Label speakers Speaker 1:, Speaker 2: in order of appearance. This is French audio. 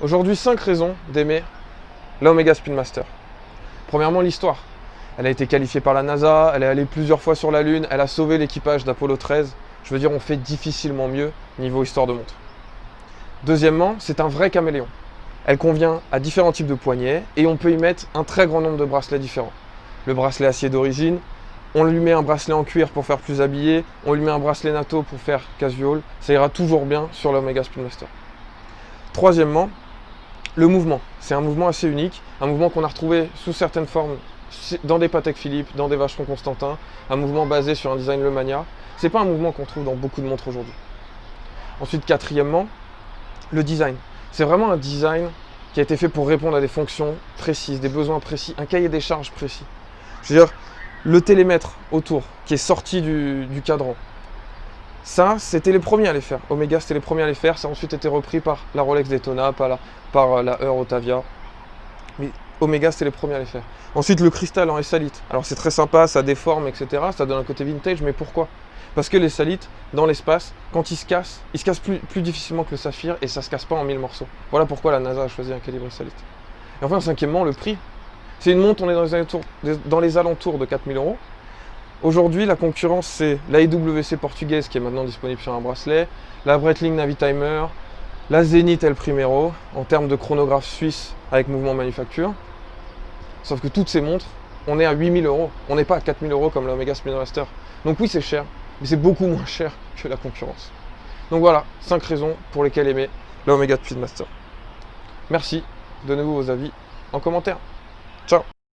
Speaker 1: Aujourd'hui, 5 raisons d'aimer la Omega Speedmaster. Premièrement, l'histoire. Elle a été qualifiée par la NASA, elle est allée plusieurs fois sur la Lune, elle a sauvé l'équipage d'Apollo 13. Je veux dire, on fait difficilement mieux niveau histoire de montre. Deuxièmement, c'est un vrai caméléon. Elle convient à différents types de poignets et on peut y mettre un très grand nombre de bracelets différents. Le bracelet acier d'origine, on lui met un bracelet en cuir pour faire plus habillé, on lui met un bracelet NATO pour faire casual, ça ira toujours bien sur l'Omega Speedmaster. Troisièmement, le mouvement. C'est un mouvement assez unique, un mouvement qu'on a retrouvé sous certaines formes dans des Patek Philippe, dans des Vacheron Constantin, un mouvement basé sur un design Le Mania. C'est pas un mouvement qu'on trouve dans beaucoup de montres aujourd'hui. Ensuite, quatrièmement, le design. C'est vraiment un design qui a été fait pour répondre à des fonctions précises, des besoins précis, un cahier des charges précis. Je veux dire, le télémètre autour qui est sorti du cadran, ça, c'était les premiers à les faire. Omega, c'était les premiers à les faire. Ça a ensuite été repris par la Rolex Daytona, par la Heuer Otavia. Mais Omega, c'était les premiers à les faire. Ensuite, le cristal en S-Salite. Alors, c'est très sympa, ça déforme, etc. Ça donne un côté vintage, mais pourquoi? Parce que les salites, dans l'espace, quand ils se cassent plus difficilement que le saphir et ça ne se casse pas en 1000 morceaux. Voilà pourquoi la NASA a choisi un calibre salite. Et enfin, cinquièmement, le prix. C'est une montre, on est dans les alentours de 4000 €. Aujourd'hui, la concurrence, c'est la IWC portugaise qui est maintenant disponible sur un bracelet, la Breitling Navitimer, la Zenith El Primero, en termes de chronographe suisse avec mouvement manufacture. Sauf que toutes ces montres, on est à 8000 €. On n'est pas à 4000 € comme l'Omega Speedmaster. Donc oui, c'est cher, mais c'est beaucoup moins cher que la concurrence. Donc voilà, 5 raisons pour lesquelles aimer l'Omega Speedmaster. Merci, donnez-vous vos avis en commentaire. Ciao!